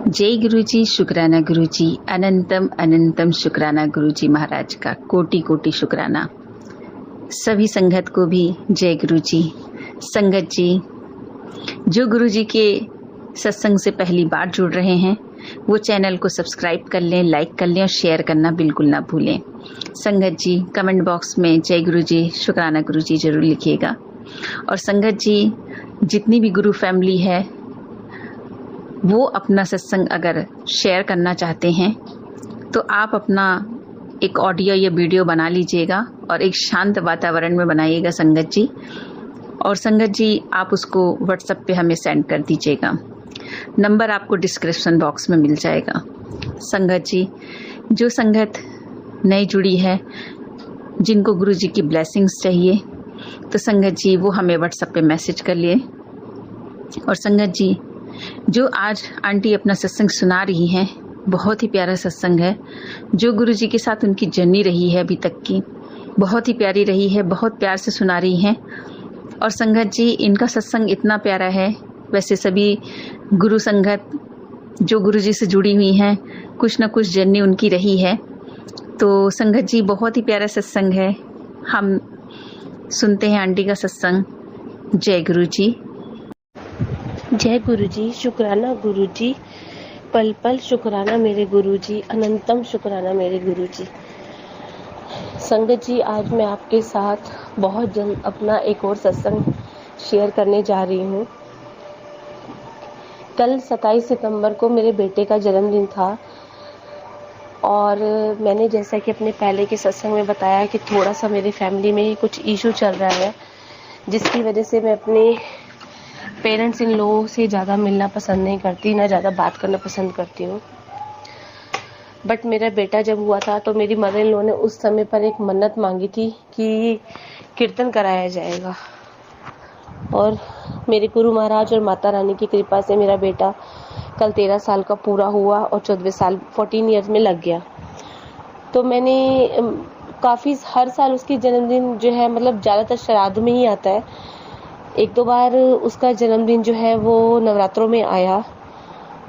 जय गुरुजी, शुक्राना गुरुजी, अनंतम अनंतम शुक्राना गुरुजी महाराज का, कोटि कोटि शुक्राना। सभी संगत को भी जय गुरुजी। संगत जी, जो गुरुजी के सत्संग से पहली बार जुड़ रहे हैं वो चैनल को सब्सक्राइब कर लें, लाइक कर लें और शेयर करना बिल्कुल ना भूलें। संगत जी, कमेंट बॉक्स में जय गुरुजी, शुक्राना गुरुजी जरूर लिखिएगा। और संगत जी, जितनी भी गुरु फैमिली है वो अपना सत्संग अगर शेयर करना चाहते हैं तो आप अपना एक ऑडियो या वीडियो बना लीजिएगा और एक शांत वातावरण में बनाइएगा संगत जी। और संगत जी, आप उसको व्हाट्सएप पे हमें सेंड कर दीजिएगा। नंबर आपको डिस्क्रिप्शन बॉक्स में मिल जाएगा। संगत जी, जो संगत नई जुड़ी है, जिनको गुरु जी की ब्लेसिंग्स चाहिए, तो संगत जी वो हमें व्हाट्सएप पे मैसेज कर लिए। और संगत जी, जो आज आंटी अपना सत्संग सुना रही हैं, बहुत ही प्यारा सत्संग है। जो गुरु जी के साथ उनकी जर्नी रही है अभी तक की, बहुत ही प्यारी रही है, बहुत प्यार से सुना रही हैं। और संगत जी, इनका सत्संग इतना प्यारा है। वैसे सभी गुरु संगत जो गुरु जी से जुड़ी हुई हैं, कुछ न कुछ जर्नी उनकी रही है। तो संगत जी, बहुत ही प्यारा सत्संग है। हम सुनते हैं आंटी का सत्संग। जय गुरु जी। जय गुरुजी, शुक्राना गुरुजी, पल पल शुक्राना मेरे गुरुजी, अनंतम शुक्राना मेरे गुरुजी। संगत जी, आज मैं आपके साथ बहुत जल्द अपना एक और सत्संग शेयर करने जा रही हूँ। कल 27 सितंबर को मेरे बेटे का जन्मदिन था और मैंने जैसा कि अपने पहले के सत्संग में बताया कि थोड़ा सा मेरी फैमिली में कुछ इशू चल रहा है, जिसकी वजह से मैं अपने पेरेंट्स इन लोगों से ज़्यादा मिलना पसंद नहीं करती, ना ज़्यादा बात करना पसंद करती हूँ। बट मेरा बेटा जब हुआ था तो मेरी मदर इन लॉ ने उस समय पर एक मन्नत मांगी थी कि कीर्तन कराया जाएगा। और मेरे गुरु महाराज और माता रानी की कृपा से मेरा बेटा कल 13 साल का पूरा हुआ और 14वें साल 14 ईयर्स में लग गया। तो मैंने काफ़ी हर साल उसकी जन्मदिन जो है, मतलब ज़्यादातर श्राद्ध में ही आता है। एक दो बार उसका जन्मदिन जो है वो नवरात्रों में आया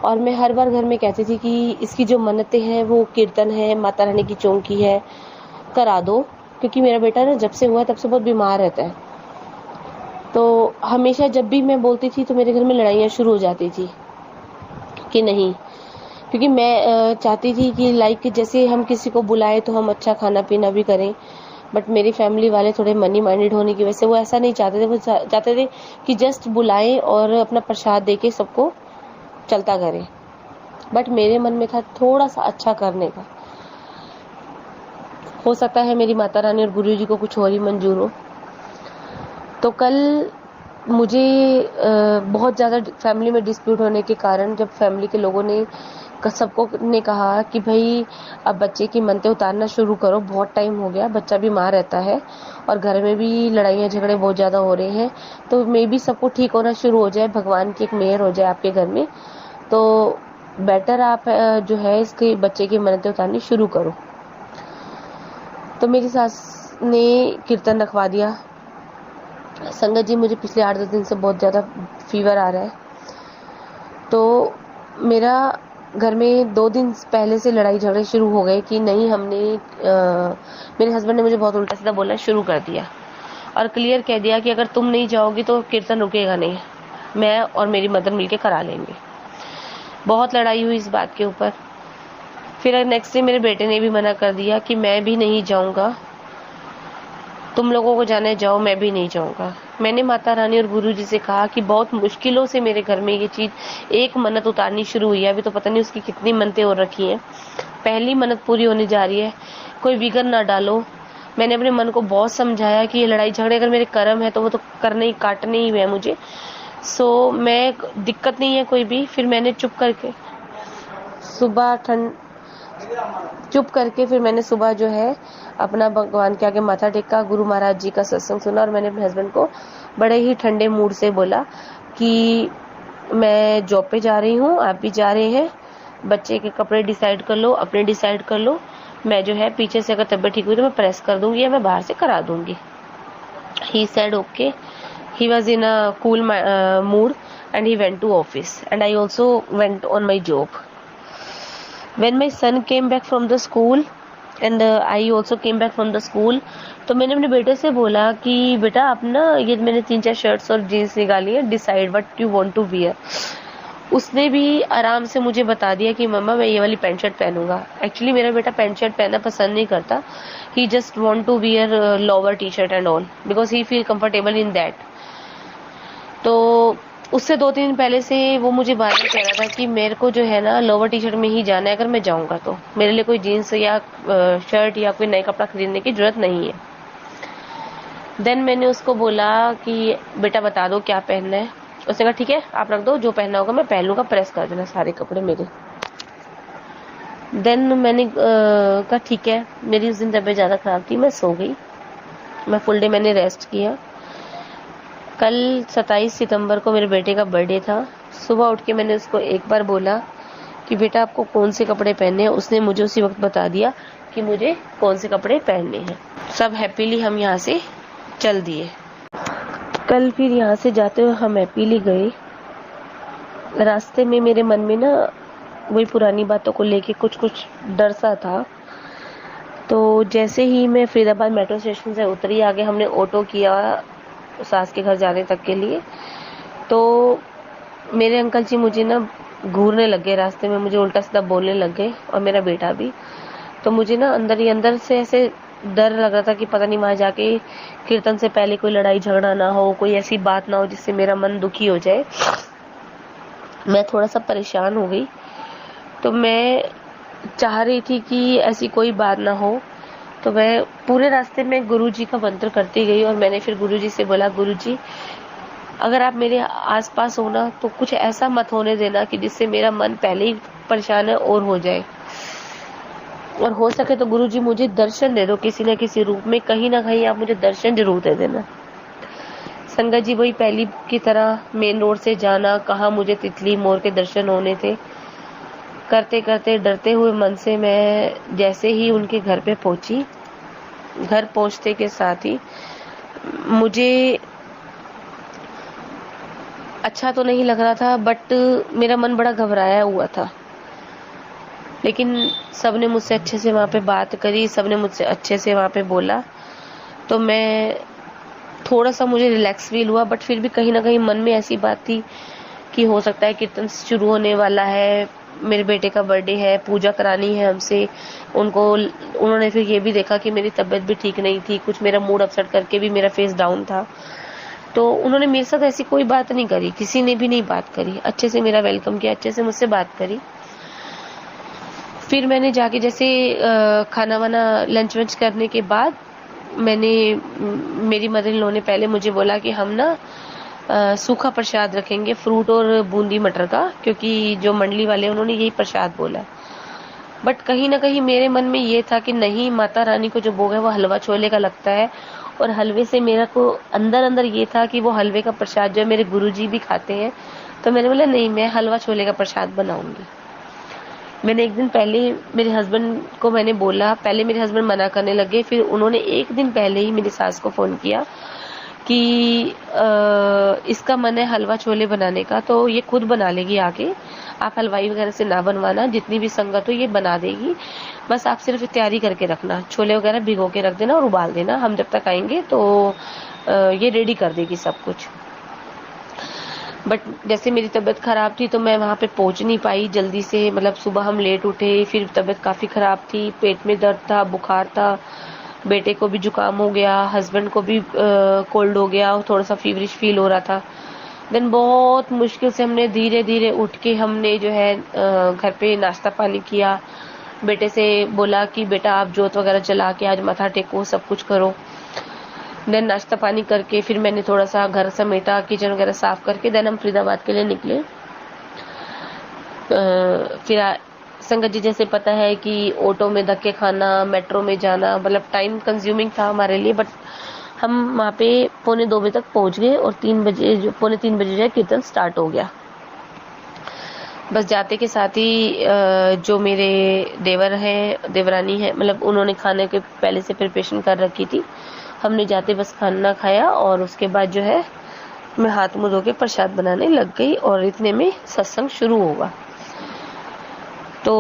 और मैं हर बार घर में कहती थी कि इसकी जो मन्नतें हैं वो कीर्तन है, माता रानी की चौकी है, करा दो। क्योंकि मेरा बेटा ना जब से हुआ तब से बहुत बीमार रहता है। तो हमेशा जब भी मैं बोलती थी तो मेरे घर में लड़ाइयाँ शुरू हो जाती थी कि नहीं, क्योंकि मैं चाहती थी कि लाइक जैसे हम किसी को बुलाए तो हम अच्छा खाना पीना भी करें। बट मेरी फैमिली वाले थोड़े मनी माइंडेड होने की वजह से वो ऐसा नहीं चाहते थे। वो चाहते थे कि जस्ट बुलाएं और अपना प्रसाद देके सबको चलता करें। बट मेरे मन में था थोड़ा सा अच्छा करने का। हो सकता है मेरी माता रानी और गुरु जी को कुछ और ही मंजूर हो। तो कल मुझे बहुत ज़्यादा फैमिली में डिस्प्यूट होने के कारण जब फैमिली के लोगों ने सबको ने कहा कि भाई अब बच्चे की मनते उतारना शुरू करो, बहुत टाइम हो गया, बच्चा बीमार रहता है और घर में भी लड़ाइयाँ झगड़े बहुत ज़्यादा हो रहे हैं, तो मे भी सबको ठीक होना शुरू हो जाए, भगवान की एक मेहर हो जाए आपके घर में, तो बेटर आप जो है इसके बच्चे की मनते उतारनी शुरू करो। तो मेरी सास ने कीर्तन रखवा दिया। संगत जी, मुझे पिछले 8-10 दिन से बहुत ज़्यादा फीवर आ रहा है। तो मेरा घर में 2 दिन पहले से लड़ाई झगड़े शुरू हो गए कि नहीं, मेरे हस्बैंड ने मुझे बहुत उल्टा सीधा बोलना शुरू कर दिया और क्लियर कह दिया कि अगर तुम नहीं जाओगी तो कीर्तन रुकेगा नहीं, मैं और मेरी मदर मिलके करा लेंगे। बहुत लड़ाई हुई इस बात के ऊपर। फिर नेक्स्ट डे मेरे बेटे ने भी मना कर दिया कि मैं भी नहीं जाऊंगा, तुम लोगों को जाने जाओ, मैं भी नहीं जाऊंगा। मैंने माता रानी और गुरु जी से कहा कि बहुत मुश्किलों से मेरे घर में ये चीज़ एक मन्नत उतारनी शुरू हुई है। अभी तो पता नहीं उसकी कितनी मन्नतें हो रखी हैं। पहली मन्नत पूरी होने जा रही है, कोई विघ्न ना डालो। मैंने अपने मन को बहुत समझाया कि ये लड़ाई झगड़े अगर मेरे कर्म है तो वो तो करने ही काटने ही है मुझे, सो मैं दिक्कत नहीं है कोई भी। फिर मैंने चुप करके फिर मैंने सुबह जो है अपना भगवान के आगे माथा टेका, गुरु महाराज जी का सत्संग सुना और मैंने अपने हस्बैंड को बड़े ही ठंडे मूड से बोला कि मैं जॉब पे जा रही हूँ, आप भी जा रहे हैं, बच्चे के कपड़े डिसाइड कर लो, अपने डिसाइड कर लो, मैं जो है पीछे से अगर तबीयत ठीक हुई तो मैं प्रेस कर दूंगी या मैं बाहर से करा दूंगी। He said okay. He was in a cool mood and he went to office and I also went on my job. When my son came back from the school and I also came back from the school, तो मैंने अपने बेटे से बोला कि बेटा आप ना ये मैंने 3-4 शर्ट्स और जीन्स निकाली है, decide what you want to wear. उसने भी आराम से मुझे बता दिया कि मम्मा मैं ये वाली पैंट शर्ट पहनूंगा। एक्चुअली मेरा बेटा पैंट शर्ट पहनना पसंद नहीं करता, he just want to wear lower T shirt and all because he feel comfortable in that. तो उससे 2-3 दिन पहले से वो मुझे बार बार कह रहा था कि मेरे को जो है ना लोअर टी शर्ट में ही जाना है, अगर मैं जाऊंगा तो मेरे लिए कोई जीन्स या शर्ट या कोई नया कपड़ा खरीदने की जरूरत नहीं है। देन मैंने उसको बोला कि बेटा बता दो क्या पहनना है। उसने कहा ठीक है आप रख दो, जो पहनना होगा मैं पहन लूंगा, प्रेस कर देना सारे कपड़े मेरे। देन मैंने कहा ठीक है। मेरी उस दिन तबीयत ज़्यादा ख़राब थी, मैं सो गई, मैं फुल डे मैंने रेस्ट किया। कल 27 सितंबर को मेरे बेटे का बर्थडे था। सुबह उठ के मैंने उसको एक बार बोला कि बेटा आपको कौन से कपड़े पहनने हैं। उसने मुझे उसी वक्त बता दिया कि मुझे कौन से कपड़े पहनने हैं। सब हैप्पीली हम यहाँ से चल दिए। कल फिर यहाँ से जाते हुए हम हैप्पीली गए। रास्ते में मेरे मन में ना वही पुरानी बातों को लेके कुछ डर सा था। तो जैसे ही मैं फरीदाबाद मेट्रो स्टेशन से उतरी, आगे हमने ऑटो किया सास के घर जाने तक के लिए, तो मेरे अंकल जी मुझे ना घूरने लग गए रास्ते में, मुझे उल्टा सीधा बोलने लग गए और मेरा बेटा भी। तो मुझे ना अंदर ही अंदर से ऐसे डर लग रहा था कि पता नहीं वहां जाके कीर्तन से पहले कोई लड़ाई झगड़ा ना हो, कोई ऐसी बात ना हो जिससे मेरा मन दुखी हो जाए। मैं थोड़ा सा परेशान हो गई। तो मैं चाह रही थी कि ऐसी कोई बात ना हो। तो मैं पूरे रास्ते में गुरुजी का मंत्र करती गई और मैंने फिर गुरुजी से बोला, गुरुजी अगर आप मेरे आसपास हो ना तो कुछ ऐसा मत होने देना कि जिससे मेरा मन पहले ही परेशान है और हो जाए, और हो सके तो गुरुजी मुझे दर्शन दे दो किसी न किसी रूप में, कहीं ना कहीं आप मुझे दर्शन जरूर दे देना। संगत जी वही पहली की तरह मेन रोड से जाना, कहाँ मुझे तितली मोर के दर्शन होने थे। करते करते डरते हुए मन से मैं जैसे ही उनके घर पे पहुंची, घर पहुंचते के साथ ही मुझे अच्छा तो नहीं लग रहा था, बट मेरा मन बड़ा घबराया हुआ था। लेकिन सबने मुझसे अच्छे से वहाँ पे बात करी, सबने मुझसे अच्छे से वहाँ पे बोला, तो मैं थोड़ा सा मुझे रिलैक्स फील हुआ। बट फिर भी कहीं ना कहीं मन में ऐसी बात थी कि हो सकता है कीर्तन शुरू होने वाला है, मेरे बेटे का बर्थडे है, पूजा करानी है हमसे। उन्होंने फिर ये भी देखा कि मेरी तबीयत भी ठीक नहीं थी, कुछ मेरा मूड अपसेट करके भी मेरा फेस डाउन था। तो उन्होंने मेरे साथ ऐसी कोई बात नहीं करी, किसी ने भी नहीं बात करी, अच्छे से मेरा वेलकम किया, अच्छे से मुझसे बात करी। फिर मैंने जाके जैसे खाना वाना लंच वंच करने के बाद मेरी मदर इन लॉ ने पहले मुझे बोला कि हम ना सूखा प्रसाद रखेंगे, फ्रूट और बूंदी मटर का, क्योंकि जो मंडली वाले उन्होंने यही प्रसाद बोला। बट कहीं ना कहीं मेरे मन में ये था कि नहीं, माता रानी को जो भोग है वो हलवा छोले का लगता है, और हलवे से मेरा को अंदर अंदर ये था कि वो हलवे का प्रसाद जो है मेरे गुरुजी भी खाते हैं। तो मैंने बोला नहीं, मैं हलवा छोले का प्रसाद बनाऊंगी। मैंने एक दिन पहले मेरे हस्बैंड को मैंने बोला, पहले मेरे हस्बैंड मना करने लगे, फिर उन्होंने एक दिन पहले ही मेरी सास को फोन किया कि इसका मन है हलवा छोले बनाने का, तो ये खुद बना लेगी आके, आप हलवाई वगैरह से ना बनवाना, जितनी भी संगत हो ये बना देगी, बस आप सिर्फ तैयारी करके रखना, छोले वगैरह भिगो के रख देना और उबाल देना, हम जब तक आएंगे तो ये रेडी कर देगी सब कुछ। बट जैसे मेरी तबीयत खराब थी तो मैं वहाँ पे पहुँच नहीं पाई जल्दी से, मतलब सुबह हम लेट उठे, फिर तबीयत काफ़ी ख़राब थी, पेट में दर्द था, बुखार था, बेटे को भी जुकाम हो गया, हस्बैंड को भी कोल्ड हो गया, थोड़ा सा फीवरिश फील हो रहा था। देन बहुत मुश्किल से हमने धीरे धीरे उठ के हमने जो है घर पे नाश्ता पानी किया। बेटे से बोला कि बेटा आप जोत वगैरह जला के आज माथा टेको, सब कुछ करो। देन नाश्ता पानी करके फिर मैंने थोड़ा सा घर समेटा, किचन वगैरह साफ करके देन हम फरीदाबाद के लिए निकले। फिर संगत जी जैसे पता है कि ऑटो में धक्के खाना, मेट्रो में जाना, मतलब टाइम कंज्यूमिंग था हमारे लिए, बट हम वहाँ पे 2:45 बजे तक पहुँच गए और 3 बजे जो है कीर्तन स्टार्ट हो गया। बस जाते के साथ ही जो मेरे देवर हैं, देवरानी है, मतलब उन्होंने खाने के पहले से प्रिपरेशन कर रखी थी। हमने जाते बस खाना खाया और उसके बाद जो है मैं हाथ मुंह धो के प्रसाद बनाने लग गई और इतने में सत्संग शुरू होगा। तो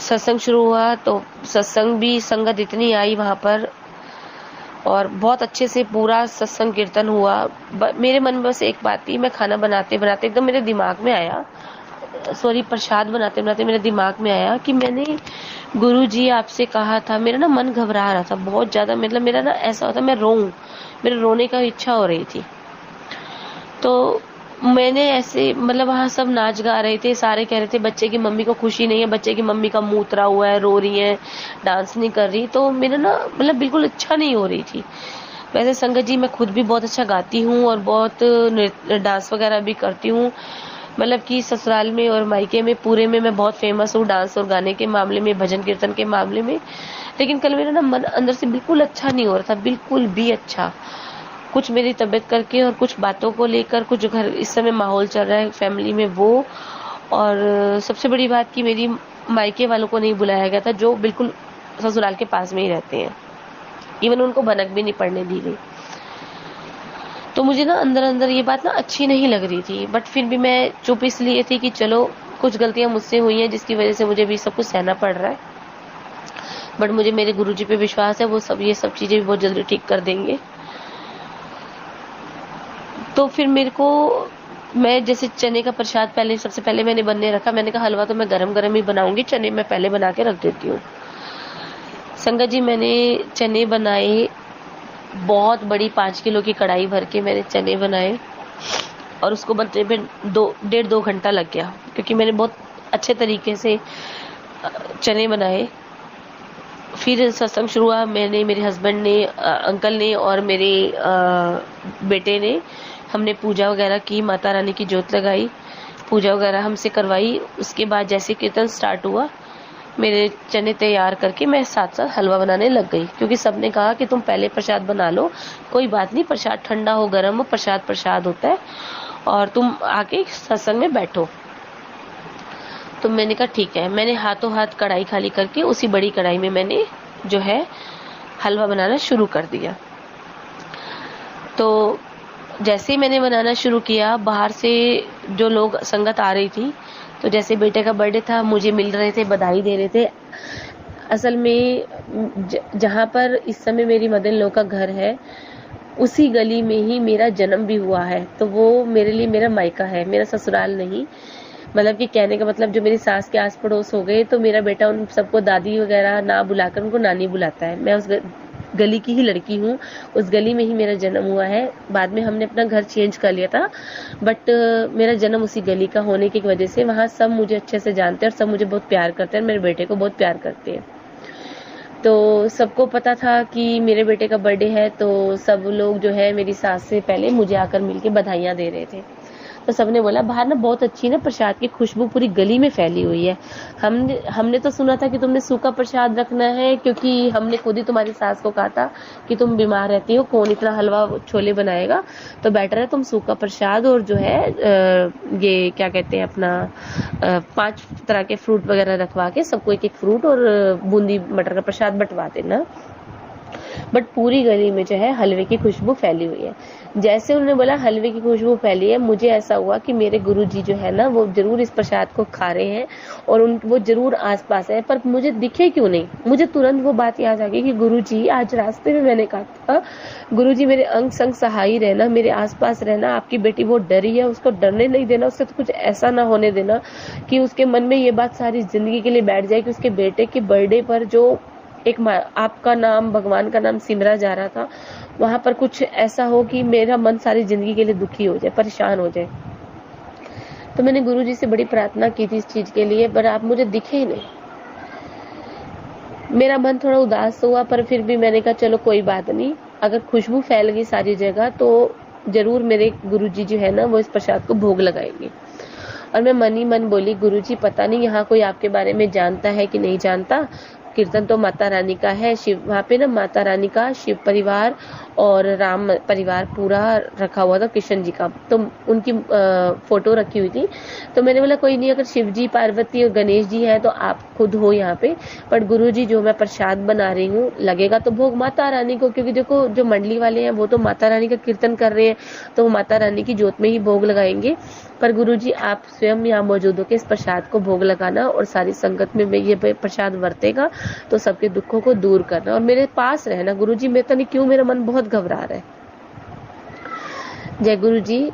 सत्संग शुरू हुआ तो सत्संग भी संगत इतनी आई वहाँ पर, और बहुत अच्छे से पूरा सत्संग कीर्तन हुआ। मेरे मन में बस एक बात थी, मैं खाना बनाते बनाते एकदम मेरे दिमाग में आया, प्रसाद बनाते बनाते मेरे दिमाग में आया कि मैंने गुरु जी आपसे कहा था। मेरा ना मन घबरा रहा था बहुत ज्यादा, मतलब मेरा ना ऐसा होता मैं रोऊं, मेरे रोने का इच्छा हो रही थी। तो मैंने ऐसे मतलब वहाँ सब नाच गा रहे थे, सारे कह रहे थे बच्चे की मम्मी को खुशी नहीं है, बच्चे की मम्मी का मुंह उतरा हुआ है, रो रही है, डांस नहीं कर रही। तो मेरा ना मतलब बिल्कुल इच्छा नहीं हो रही थी। वैसे संगत जी मैं खुद भी बहुत अच्छा गाती हूँ और बहुत डांस वगैरह भी करती हूँ, मतलब कि ससुराल में और मायके में पूरे में मैं बहुत फेमस हूँ डांस और गाने के मामले में, भजन कीर्तन के मामले में। लेकिन कल मेरा ना मन अंदर से बिल्कुल अच्छा नहीं हो रहा था, बिल्कुल भी अच्छा। कुछ मेरी तबीयत करके और कुछ बातों को लेकर, कुछ घर इस समय माहौल चल रहा है फैमिली में वो, और सबसे बड़ी बात कि मेरी मायके वालों को नहीं बुलाया गया था जो बिल्कुल ससुराल के पास में ही रहते हैं, इवन उनको भनक भी नहीं पड़ने दी गई। तो मुझे ना अंदर अंदर ये बात ना अच्छी नहीं लग रही थी, बट फिर भी मैं चुप इसलिए थी कि चलो कुछ गलतियां मुझसे हुई हैं जिसकी वजह से मुझे भी सब कुछ सहना पड़ रहा है, बट मुझे मेरे गुरुजी पे विश्वास है, वो ये सब चीजें भी बहुत जल्दी ठीक कर देंगे। तो फिर मेरे को, मैं जैसे चने का प्रसाद पहले सबसे पहले मैंने बनने रखा, मैंने कहा हलवा तो मैं गरम गरम ही बनाऊंगी, चने मैं पहले बना के रख देती हूँ। संगत जी मैंने चने बनाए, बहुत बड़ी 5 किलो की कढ़ाई भर के मैंने चने बनाए, और उसको बनने में 1.5-2 घंटा लग गया, क्योंकि मैंने बहुत अच्छे तरीके से चने बनाए। फिर सत्संग शुरू हुआ, मैंने, मेरे हस्बैंड ने, अंकल ने और मेरे बेटे ने, हमने पूजा वगैरह की, माता रानी की जोत लगाई, पूजा वगैरह हमसे करवाई। उसके बाद जैसे कीर्तन स्टार्ट हुआ, मेरे चने तैयार करके मैं साथ साथ हलवा बनाने लग गई, क्योंकि सबने कहा कि तुम पहले प्रसाद बना लो, कोई बात नहीं, प्रसाद ठंडा हो गर्म हो, प्रसाद प्रसाद होता है, और तुम आके सत्संग में बैठो। तो मैंने कहा ठीक है। मैंने हाथों हाथ कढ़ाई खाली करके उसी बड़ी कढ़ाई में मैंने जो है हलवा बनाना शुरू कर दिया। तो जैसे ही मैंने बनाना शुरू किया, बाहर से जो लोग संगत आ रही थी, तो जैसे बेटे का बर्थडे था, मुझे मिल रहे थे, बधाई दे रहे थे। असल में जहाँ पर इस समय मेरी मदर इन लोग का घर है, उसी गली में ही मेरा जन्म भी हुआ है, तो वो मेरे लिए मेरा मायका है, मेरा ससुराल नहीं। मतलब कि कहने का मतलब, जो मेरी सास के आस पड़ोस हो गए, तो मेरा बेटा उन सबको दादी वगैरह ना बुलाकर उनको नानी बुलाता है। मैं उस गली की ही लड़की हूँ, उस गली में ही मेरा जन्म हुआ है। बाद में हमने अपना घर चेंज कर लिया था, बट मेरा जन्म उसी गली का होने की वजह से वहाँ सब मुझे अच्छे से जानते हैं और सब मुझे बहुत प्यार करते हैं, मेरे बेटे को बहुत प्यार करते हैं। तो सबको पता था कि मेरे बेटे का बर्थडे है, तो सब लोग जो है मेरी सास से पहले मुझे आकर मिलके बधाइयां दे रहे थे। तो सबने बोला बाहर ना बहुत अच्छी ना प्रसाद की खुशबू पूरी गली में फैली हुई है। हमने तो सुना था कि तुमने सूखा प्रसाद रखना है, क्योंकि हमने खुद ही तुम्हारी सास को कहा था कि तुम बीमार रहती हो, कौन इतना हलवा छोले बनाएगा, तो बेटर है तुम सूखा प्रसाद और जो है ये क्या कहते हैं अपना 5 तरह के फ्रूट वगैरह रखवा के सबको एक एक फ्रूट और बूंदी मटर का प्रसाद बंटवा देना। बट पूरी गली में जो है हलवे की खुशबू फैली हुई है। जैसे उन्होंने बोला हलवे की खुशबू फैली है, मुझे ऐसा हुआ कि मेरे गुरुजी जो है ना, वो जरूर इस प्रसाद को खा रहे हैं और वो जरूर आसपास है, पर मुझे दिखे क्यों नहीं। मुझे तुरंत वो बात याद आ गई कि गुरुजी, आज रास्ते में मैंने कहा था गुरुजी मेरे अंग संग सहाई रहना, मेरे आसपास रहना, आपकी बेटी वो डरी है, उसको डरने नहीं देना, उससे तो कुछ ऐसा ना होने देना कि उसके मन में ये बात सारी जिंदगी के लिए बैठ जाए कि उसके बेटे के बर्थडे पर जो एक आपका नाम, भगवान का नाम सिमरा जा रहा था, वहां पर कुछ ऐसा हो कि मेरा मन सारी जिंदगी के लिए दुखी हो जाए, परेशान हो जाए। तो मैंने गुरुजी से बड़ी प्रार्थना की थी इस चीज के लिए, पर आप मुझे दिखे ही नहीं। मेरा मन थोड़ा उदास हुआ, पर फिर भी मैंने कहा चलो कोई बात नहीं, अगर खुशबू फैल गई सारी जगह तो जरूर मेरे गुरुजी जो है ना, वो इस प्रसाद को भोग लगाएंगे। और मैं मन ही मन बोली, गुरुजी पता नहीं यहाँ कोई आपके बारे में जानता है कि नहीं जानता, कीर्तन तो माता रानी का है, शिव वहाँ पे ना माता रानी का, शिव परिवार और राम परिवार पूरा रखा हुआ था कृष्ण जी का, तो उनकी फोटो रखी हुई थी। तो मैंने बोला कोई नहीं, अगर शिव जी, पार्वती और गणेश जी हैं तो आप खुद हो यहाँ पे, पर गुरु जी जो मैं प्रसाद बना रही हूँ लगेगा तो भोग माता रानी को, क्योंकि देखो जो मंडली वाले हैं वो तो माता रानी का कीर्तन कर रहे हैं, तो वो माता रानी की जोत में ही भोग लगाएंगे। पर गुरु जी आप स्वयं यहाँ मौजूद होकर इस प्रसाद को भोग लगाना और सारी संगत में ये प्रसाद वर्तेगा तो सबके दुखों को दूर करना और मेरे पास रहना। गुरु जी मैं तो नहीं क्यों मेरा मन बहुत घबरा रहा है। जय गुरु जी।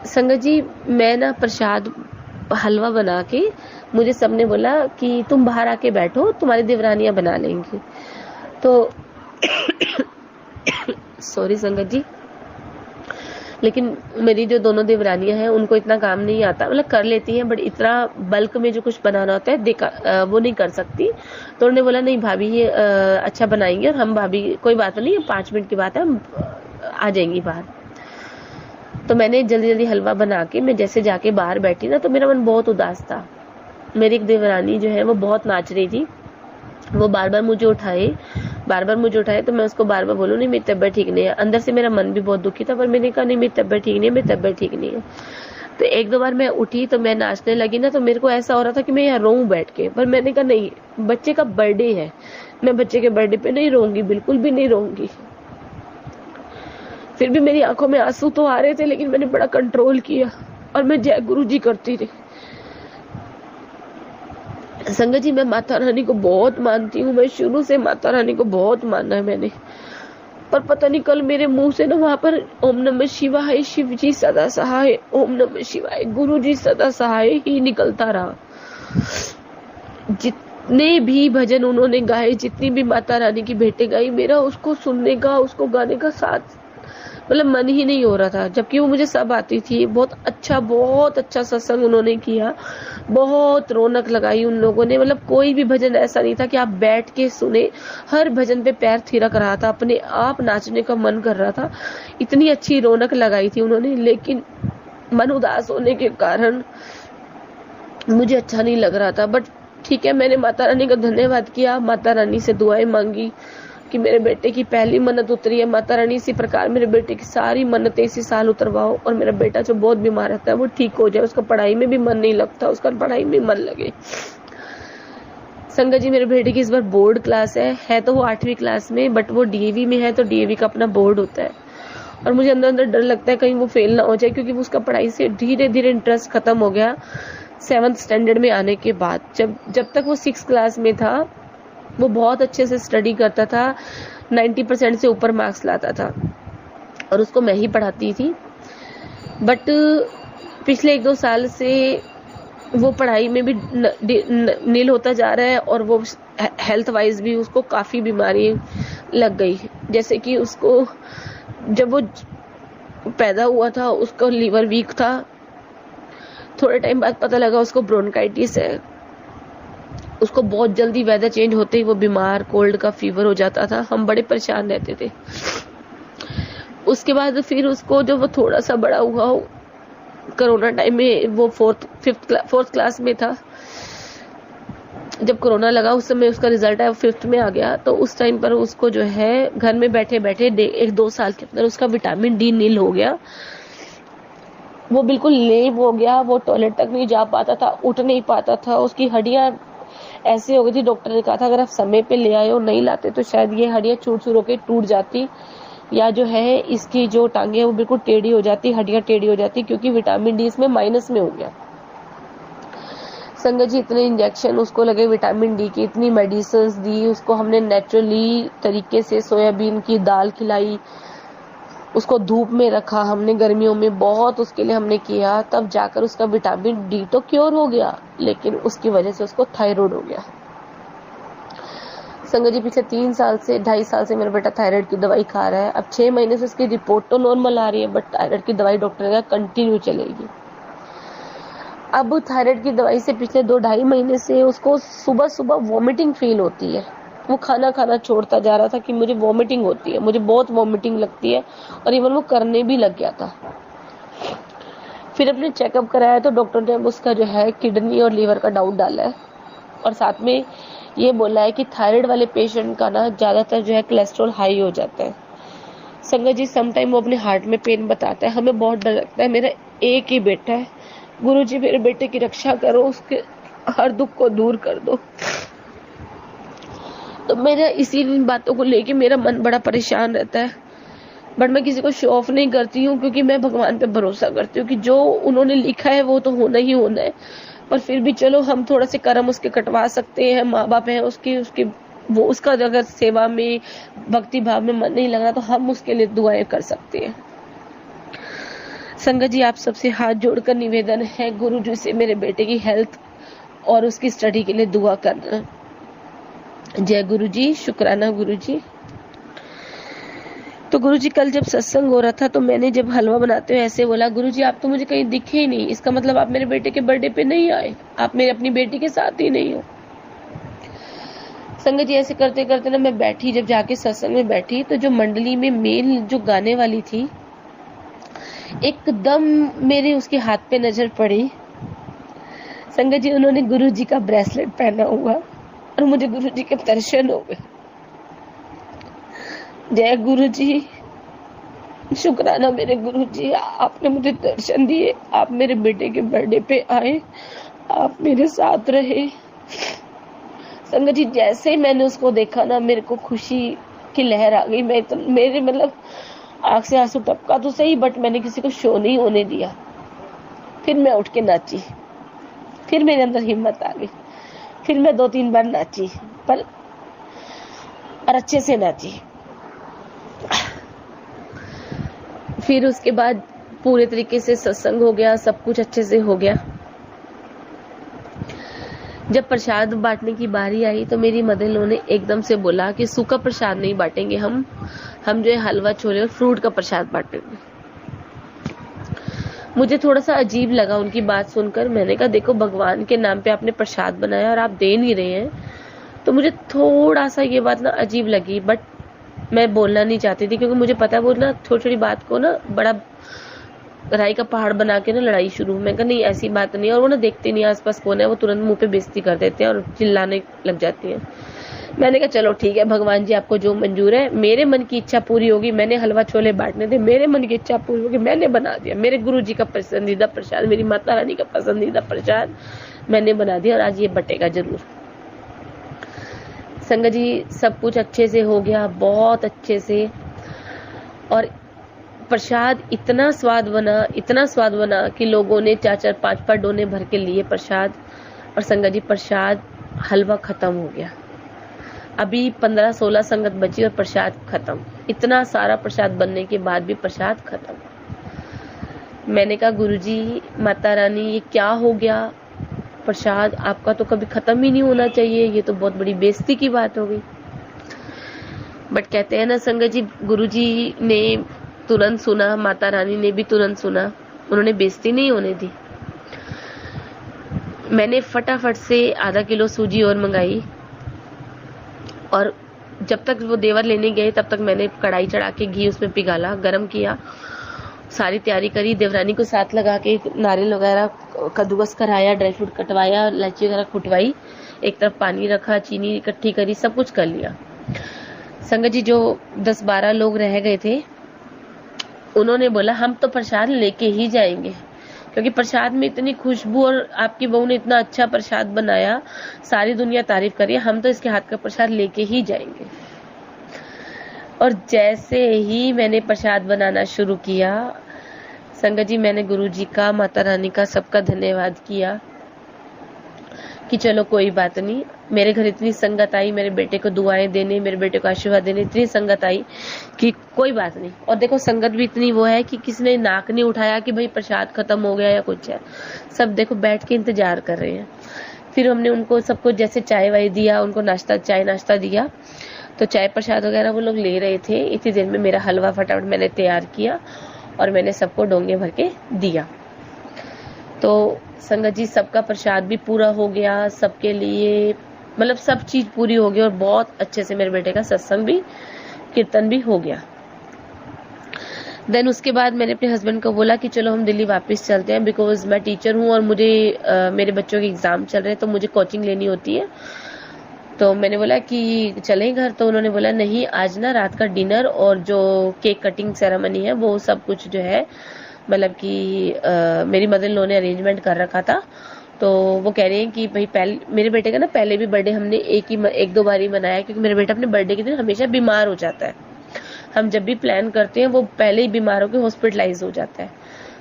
संगत जी मैं ना प्रसाद हलवा बना के, मुझे सबने बोला कि तुम बाहर आके बैठो, तुम्हारी देवरानियां बना लेंगी। तो सॉरी संगत जी, लेकिन मेरी जो दोनों देवरानियां हैं उनको इतना काम नहीं आता, मतलब कर लेती हैं बट इतना बल्क में जो कुछ बनाना होता है वो नहीं कर सकती। तो उन्होंने बोला नहीं भाभी ये अच्छा बनाएंगे, और हम भाभी कोई बात नहीं है, 5 मिनट की बात है, हम आ जाएंगी बाहर। तो मैंने जल्दी जल्दी हलवा बना के मैं जैसे जाके बाहर बैठी ना, तो मेरा मन बहुत उदास था। मेरी एक देवरानी जो है वो बहुत नाच रही थी, वो बार बार मुझे उठाए, तो मैं उसको बार बार बोलूं नहीं मेरी तबीयत ठीक नहीं है। अंदर से मेरा मन भी बहुत दुखी था, पर मैंने कहा नहीं मेरी तबीयत ठीक नहीं है। तो 1-2 बार मैं उठी तो मैं नाचने लगी ना, तो मेरे को ऐसा हो रहा था कि मैं यहाँ रोऊं बैठ के, पर मैंने कहा नहीं, बच्चे का बर्थडे है, मैं बच्चे के बर्थडे पे नहीं रोऊंगी, बिल्कुल भी नहीं रोऊंगी। फिर भी मेरी आंखों में आंसू तो आ रहे थे, लेकिन मैंने बड़ा कंट्रोल किया और मैं जय गुरु जी करती रही। संगत जी मैं माता रानी को बहुत मानती हूँ, मैं शुरू से माता रानी को बहुत माना है मैंने, पर पता नहीं कल मेरे मुंह से ना वहां पर ओम नमः शिवाय, शिव जी सदा सहाय, ओम नमः शिवाय, गुरु जी सदा सहाय ही निकलता रहा। जितने भी भजन उन्होंने गाए, जितनी भी माता रानी की भेंटें गाई, मेरा उसको सुनने का, उसको गाने का साथ मतलब मन ही नहीं हो रहा था, जबकि वो मुझे सब आती थी। बहुत अच्छा सत्संग उन्होंने किया, बहुत रौनक लगाई उन लोगों ने, मतलब कोई भी भजन ऐसा नहीं था कि आप बैठ के सुने, हर भजन पे पैर थिरक रहा था, अपने आप नाचने का मन कर रहा था, इतनी अच्छी रौनक लगाई थी उन्होंने। लेकिन मन उदास होने के कारण मुझे अच्छा नहीं लग रहा था, बट ठीक है, मैंने माता रानी का धन्यवाद किया, माता रानी से दुआएं मांगी कि मेरे बेटे की पहली मन्नत उतरी है, माता रानी इसी प्रकार मेरे बेटे की सारी मन्नतें इसी साल उतरवाओ और मेरा बेटा जो बहुत बीमार रहता है वो ठीक हो जाए, उसका पढ़ाई में भी मन नहीं लगता, उसका पढ़ाई में मन लगे। संगत जी मेरे बेटे की इस बार बोर्ड क्लास है तो वो 8वीं क्लास में, बट वो डीएवी में है, तो डीएवी का अपना बोर्ड होता है और मुझे अंदर अंदर डर लगता है कहीं वो फेल ना हो जाए, क्योंकि उसका पढ़ाई से धीरे धीरे इंटरेस्ट खत्म हो गया 7th स्टैंडर्ड में आने के बाद। जब तक वो 6th क्लास में था वो बहुत अच्छे से स्टडी करता था, 90% से ऊपर मार्क्स लाता था और उसको मैं ही पढ़ाती थी। बट पिछले 1-2 साल से वो पढ़ाई में भी नील होता जा रहा है और वो हेल्थ वाइज भी उसको काफी बीमारी लग गई। जैसे कि उसको जब वो पैदा हुआ था उसका लीवर वीक था, थोड़े टाइम बाद पता लगा उसको ब्रोंकाइटिस है, उसको बहुत जल्दी वेदर चेंज होते ही वो बीमार, कोल्ड का फीवर हो जाता था, हम बड़े परेशान रहते थे। उसके बाद फिर उसको जब वो थोड़ा सा बड़ा हुआ, कोरोना टाइम में वो 4th क्लास में था, जब कोरोना लगा उस समय उसका रिजल्ट आया 5th में आ गया, तो उस टाइम पर उसको जो है घर में बैठे बैठे 1-2 साल के अंदर उसका विटामिन डी नील हो गया, वो बिल्कुल लेब हो गया, वो टॉयलेट तक नहीं जा पाता था, उठ नहीं पाता था, उसकी हड्डियां ऐसे हो गई थी, डॉक्टर ने कहा था अगर आप समय पे ले आए और नहीं लाते तो शायद ये हड्डियां चूर होकर टूट जाती, या जो है इसकी जो टांगे है वो बिल्कुल टेढ़ी हो जाती, हड्डियां टेढ़ी हो जाती, क्योंकि विटामिन डी इसमें माइनस में हो गया। संगत जी इतने इंजेक्शन उसको लगे विटामिन डी की, इतनी मेडिसिन दी उसको, हमने नेचुरली तरीके से सोयाबीन की दाल खिलाई, उसको धूप में रखा हमने गर्मियों में, बहुत उसके लिए हमने किया, तब जाकर उसका विटामिन डी तो क्योर हो गया, लेकिन उसकी वजह से उसको थायराइड हो गया। संगत जी पिछले 2.5 साल से मेरा बेटा थायराइड की दवाई खा रहा है। अब 6 महीने से उसकी रिपोर्ट तो नॉर्मल आ रही है, बट थायराइड की दवाई डॉक्टर ने कहा कंटिन्यू चलेगी। अब थायराइड की दवाई से पिछले 2-2.5 महीने से उसको सुबह सुबह वॉमिटिंग फील होती है, वो खाना छोड़ता जा रहा था कि मुझे वॉमिटिंग होती है, मुझे बहुत वॉमिटिंग लगती है, और इवन वो करने भी लग गया था। फिर अपने चेकअप कराया तो डॉक्टर ने उसका जो है किडनी और लीवर का डाउट डाला है, और साथ में ये बोला है कि थायराइड वाले पेशेंट का ना ज्यादातर जो है कोलेस्ट्रॉल हाई हो जाता है, संगत जी समटाइम वो अपने हार्ट में पेन बताता है, हमें बहुत डर लगता है। मेरा एक ही बेटा है, गुरुजी मेरे बेटे की रक्षा करो, उसके हर दुख को दूर कर दो। तो मेरा इसी बातों को लेके मेरा मन बड़ा परेशान रहता है, बट मैं किसी को शो ऑफ नहीं करती हूँ, क्योंकि मैं भगवान पे भरोसा करती हूँ कि जो उन्होंने लिखा है वो तो होना ही होना है। पर फिर भी चलो हम थोड़ा से कर्म उसके कटवा सकते हैं, माँ बाप हैं उसकी वो उसका अगर सेवा में भक्ति भाव में मन नहीं लग रहा तो हम उसके लिए दुआएं कर सकते हैं। संगत जी आप सबसे हाथ जोड़कर निवेदन है, गुरु जी से मेरे बेटे की हेल्थ और उसकी स्टडी के लिए दुआ करना। जय गुरु जी, शुक्राना गुरु जी। तो गुरु जी कल जब सत्संग हो रहा था तो मैंने जब हलवा बनाते हुए ऐसे बोला, गुरु जी आप तो मुझे कहीं दिखे ही नहीं, इसका मतलब आप मेरे बेटे के बर्थडे पे नहीं आए, आप मेरे अपनी बेटी के साथ ही नहीं हो। संगत जी ऐसे करते करते ना मैं बैठी, जब जाके सत्संग में बैठी तो जो मंडली में मेन जो गाने वाली थी, एकदम मेरे उसके हाथ पे नजर पड़ी। संगत जी उन्होंने गुरु जी का ब्रेसलेट पहना हुआ और मुझे गुरु जी के दर्शन हो गए। जय गुरु जी, शुक्राना मेरे गुरु जी, आपने मुझे दर्शन दिए, आप मेरे बेटे के बर्थडे पे आए, आप मेरे साथ रहे। संगत जी जैसे ही मैंने उसको देखा ना, मेरे को खुशी की लहर आ गई। मैं तो मेरे मतलब आंख से आंसू टपका तो सही, बट मैंने किसी को शो नहीं होने दिया। फिर मैं उठ के नाची, फिर मेरे अंदर हिम्मत आ गई, फिर मैं 2-3 बार नाची, पर और अच्छे से नाची। फिर उसके बाद पूरे तरीके से सत्संग हो गया, सब कुछ अच्छे से हो गया। जब प्रसाद बांटने की बारी आई तो मेरी मदर इन लॉ ने एकदम से बोला कि सूखा प्रसाद नहीं बांटेंगे, हम जो है हलवा छोले और फ्रूट का प्रसाद बांटेंगे। मुझे थोड़ा सा अजीब लगा उनकी बात सुनकर। मैंने कहा देखो भगवान के नाम पे आपने प्रसाद बनाया और आप दे नहीं रहे हैं, तो मुझे थोड़ा सा ये बात ना अजीब लगी, बट मैं बोलना नहीं चाहती थी, क्योंकि मुझे पता है वो ना छोटी छोटी बात को ना बड़ा राई का पहाड़ बना के ना लड़ाई शुरू। मैं कहा नहीं ऐसी बात नहीं है, और वो ना देखते नहीं आसपास कौन है, वो तुरंत मुंह पे बेइज्जती कर देते हैं और चिल्लाने लग जाती हैं। मैंने कहा चलो ठीक है भगवान जी, आपको जो मंजूर है, मेरे मन की इच्छा पूरी होगी। मैंने हलवा छोले बांटने थे, मेरे मन की इच्छा पूरी होगी, मैंने बना दिया। मेरे गुरु जी का पसंदीदा प्रसाद, मेरी माता रानी का पसंदीदा प्रसाद मैंने बना दिया, और आज ये बटेगा जरूर। संगत जी सब कुछ अच्छे से हो गया, बहुत अच्छे से, और प्रसाद इतना स्वाद बना कि लोगों ने 4-4, 5-5 डोने भर के लिए प्रसाद। और संगत जी प्रसाद हलवा खत्म हो गया, अभी 15-16 संगत बची और प्रसाद खत्म। इतना सारा प्रसाद बनने के बाद भी प्रसाद खत्म। मैंने कहा गुरुजी, माता रानी ये क्या हो गया, प्रसाद आपका तो कभी खत्म ही नहीं होना चाहिए, ये तो बहुत बड़ी बेइज्जती की बात हो गई। बट कहते हैं ना संगत जी, गुरुजी ने तुरंत सुना, माता रानी ने भी तुरंत सुना, उन्होंने बेइज्जती नहीं होने दी। मैंने फटाफट से आधा किलो सूजी और मंगाई, और जब तक वो देवर लेने गए तब तक मैंने कढ़ाई चढ़ा के घी उसमें पिघाला, गरम किया, सारी तैयारी करी, देवरानी को साथ लगा के नारियल वगैरह कद्दूकस कराया, ड्राई फ्रूट कटवाया, इलायची वगैरह कुटवाई, एक तरफ पानी रखा, चीनी इकट्ठी करी, सब कुछ कर लिया। संगत जी जो 10-12 लोग रह गए थे उन्होंने बोला हम तो प्रसाद लेके ही जाएंगे, क्योंकि प्रसाद में इतनी खुशबू और आपकी बहू ने इतना अच्छा प्रसाद बनाया, सारी दुनिया तारीफ करी, हम तो इसके हाथ का प्रसाद लेके ही जाएंगे। और जैसे ही मैंने प्रसाद बनाना शुरू किया, संगत जी मैंने गुरु जी का, माता रानी का, सबका धन्यवाद किया कि चलो कोई बात नहीं। मेरे घर इतनी संगत आई, मेरे बेटे को दुआएं देने, मेरे बेटे को आशीर्वाद देने इतनी संगत आई कि कोई बात नहीं। और देखो संगत भी इतनी वो है कि किसी ने नाक नहीं उठाया कि भाई प्रसाद खत्म हो गया या कुछ है, सब देखो बैठ के इंतजार कर रहे हैं। फिर हमने उनको सबको जैसे चाय वाय दिया, उनको नाश्ता, चाय नाश्ता दिया, तो चाय प्रसाद वगैरह वो लोग ले रहे थे। इतनी देर में मेरा हलवा फटाफट मैंने तैयार किया और मैंने सबको डोंगे भर के दिया। तो संगत जी सबका प्रसाद भी पूरा हो गया, सबके लिए मतलब सब चीज पूरी हो गई, और बहुत अच्छे से मेरे बेटे का सत्संग भी, कीर्तन भी हो गया। देन उसके बाद मैंने अपने हस्बैंड को बोला कि चलो हम दिल्ली वापस चलते हैं, बिकॉज मैं टीचर हूँ और मुझे मेरे बच्चों के एग्जाम चल रहे हैं, तो मुझे कोचिंग लेनी होती है। तो मैंने बोला कि चलें घर, तो उन्होंने बोला नहीं, आज ना रात का डिनर और जो केक कटिंग सेरेमनी है वो सब कुछ जो है मतलब कि मेरी मदर इन लॉ ने अरेंजमेंट कर रखा था। तो वो कह रहे हैं कि भाई पहले मेरे बेटे का ना पहले भी बर्थडे हमने एक दो बार ही मनाया, क्योंकि मेरा बेटा अपने बर्थडे के दिन हमेशा बीमार हो जाता है। हम जब भी प्लान करते हैं वो पहले ही बीमार होकर हॉस्पिटलाइज हो जाता है,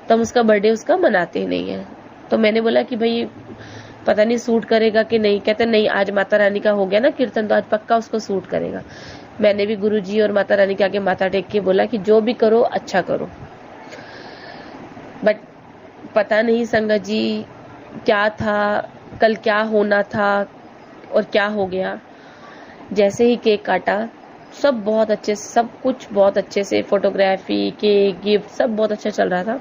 तो हम उसका बर्थडे उसका मनाते ही नहीं है। तो मैंने बोला कि भाई पता नहीं सूट करेगा कि नहीं। कहते नहीं, आज माता रानी का हो गया ना कीर्तन, तो आज पक्का उसको सूट करेगा। मैंने भी गुरुजी और माता रानी के आगे माथा टेक के बोला कि जो भी करो अच्छा करो। बट पता नहीं संगत जी क्या था, कल क्या होना था और क्या हो गया। जैसे ही केक काटा, सब बहुत अच्छे, सब कुछ बहुत अच्छे से, फोटोग्राफी, केक, गिफ्ट सब बहुत अच्छा चल रहा था।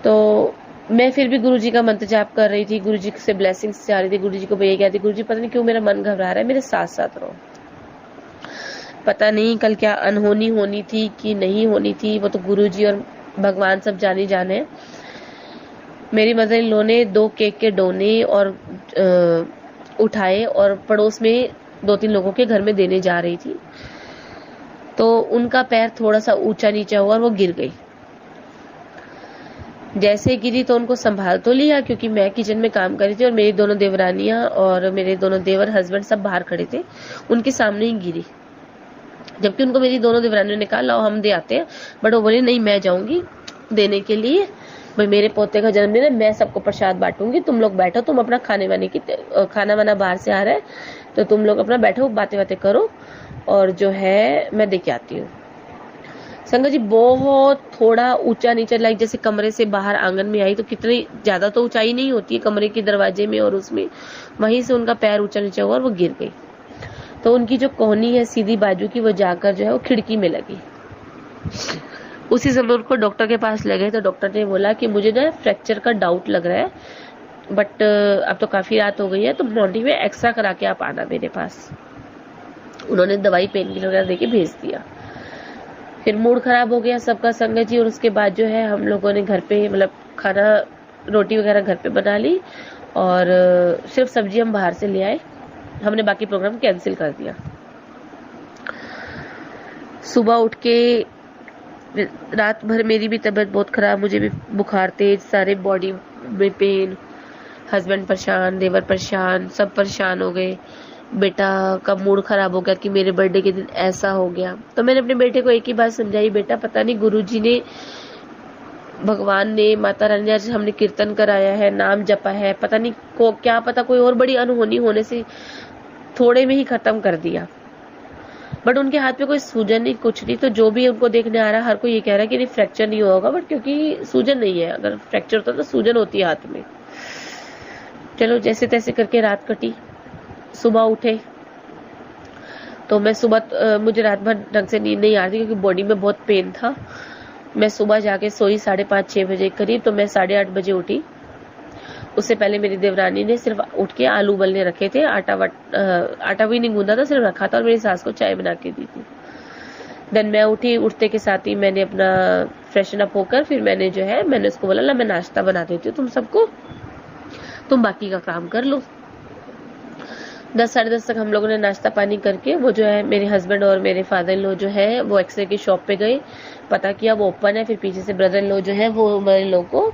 तो मैं फिर भी गुरुजी का मंत्र जाप कर रही थी, गुरुजी से ब्लेसिंग्स चाह रही थी, गुरुजी को भैया कहती, गुरुजी पता नहीं क्यों मेरा मन घबरा रहा है, मेरे साथ साथ रहो। पता नहीं कल क्या अनहोनी होनी थी कि नहीं होनी थी, वो तो गुरुजी और भगवान सब जाने जाने। मेरी मदर इन लॉ ने 2 केक के डोने और उठाए और पड़ोस में 2-3 लोगों के घर में देने जा रही थी, तो उनका पैर थोड़ा सा ऊंचा नीचा हुआ और वो गिर गई। जैसे गिरी तो उनको संभाल तो लिया, क्योंकि मैं किचन में काम कर रही थी और मेरी दोनों देवरानियां और मेरे दोनों देवर हस्बैंड सब बाहर खड़े थे, उनके सामने ही गिरी। जबकि उनको मेरी दोनों देवरानियों ने कहा लाओ हम दे आते हैं, बट वो बोले नहीं मैं जाऊंगी देने के लिए, भाई मेरे पोते का जन्मदिन है, मैं सबको प्रसाद बांटूंगी, तुम लोग बैठो, तुम अपना खाना वाना बाहर से आ रहा है तो तुम लोग अपना बैठो, बातें बातें करो, और जो है मैं देके आती हूँ। संगत जी बहुत थोड़ा ऊंचा नीचा, लाइक जैसे कमरे से बाहर आंगन में आई, तो कितनी ज्यादा तो ऊंचाई नहीं होती है कमरे के दरवाजे में और उसमें, वहीं से उनका पैर ऊंचा नीचा हुआ और वो गिर गई। तो उनकी जो कोहनी है सीधी बाजू की, वो जाकर जो है वो खिड़की में लगी। उसी समय उनको डॉक्टर के पास ले गए, तो डॉक्टर ने बोला कि मुझे ना फ्रैक्चर का डाउट लग रहा है, बट अब तो काफी रात हो गई है, तो मॉर्निंग में एक्सरा करा के आप आना मेरे पास। उन्होंने दवाई पेन किलर वगैरह देके भेज दिया। फिर मूड खराब हो गया सबका संगत जी, और उसके बाद जो है हम लोगों ने घर पे मतलब खाना रोटी वगैरह घर पे बना ली, और सिर्फ सब्जी हम बाहर से ले आए, हमने बाकी प्रोग्राम कैंसिल कर दिया। सुबह उठ के रात भर मेरी भी तबीयत बहुत खराब, मुझे भी बुखार तेज, सारे बॉडी में पेन, हस्बैंड परेशान, देवर परेशान, सब परेशान हो गए। बेटा का मूड खराब हो गया कि मेरे बर्थडे के दिन ऐसा हो गया। तो मैंने अपने बेटे को एक ही बात समझाई, बेटा पता नहीं गुरुजी ने, भगवान ने, माता रानी ने, आज हमने कीर्तन कराया है, नाम जपा है, पता नहीं को क्या पता कोई और बड़ी अनहोनी होने से थोड़े में ही खत्म कर दिया। बट उनके हाथ में कोई सूजन नहीं, कुछ नहीं। तो जो भी उनको देखने आ रहा है, हर कोई ये कह रहा है कि नहीं फ्रैक्चर नहीं होगा, बट क्योंकि सूजन नहीं है, अगर फ्रैक्चर होता तो सूजन होती है हाथ में। चलो जैसे तैसे करके रात कटी। सुबह उठे तो मैं सुबह मुझे रात भर ढंग से नींद नहीं आ रही, क्योंकि बॉडी में बहुत पेन था। मैं सुबह जाके सोई 5:30-6 बजे करीब, तो मैं 8:30 बजे उठी। उससे पहले मेरी देवरानी ने सिर्फ उठ के आलू उबलने रखे थे, आटा भी नहीं गूंदा था, सिर्फ रखा था, और मेरी सास को चाय बना के दी थी। देन मैं उठी, उठते के साथ ही मैंने अपना फ्रेशन अप होकर फिर मैंने जो है मैंने उसको बोला मैं नाश्ता बना देती हूँ तुम सबको, तुम बाकी का काम कर लो। 10 साढ़े 10 तक हम लोगों ने नाश्ता पानी करके, वो जो है मेरे हस्बैंड और मेरे फादर इन लॉ जो है वो एक्सरे की शॉप पे गए, पता किया वो ओपन है। फिर पीछे से ब्रदर इन लॉ जो है वो मेरे इन लॉ को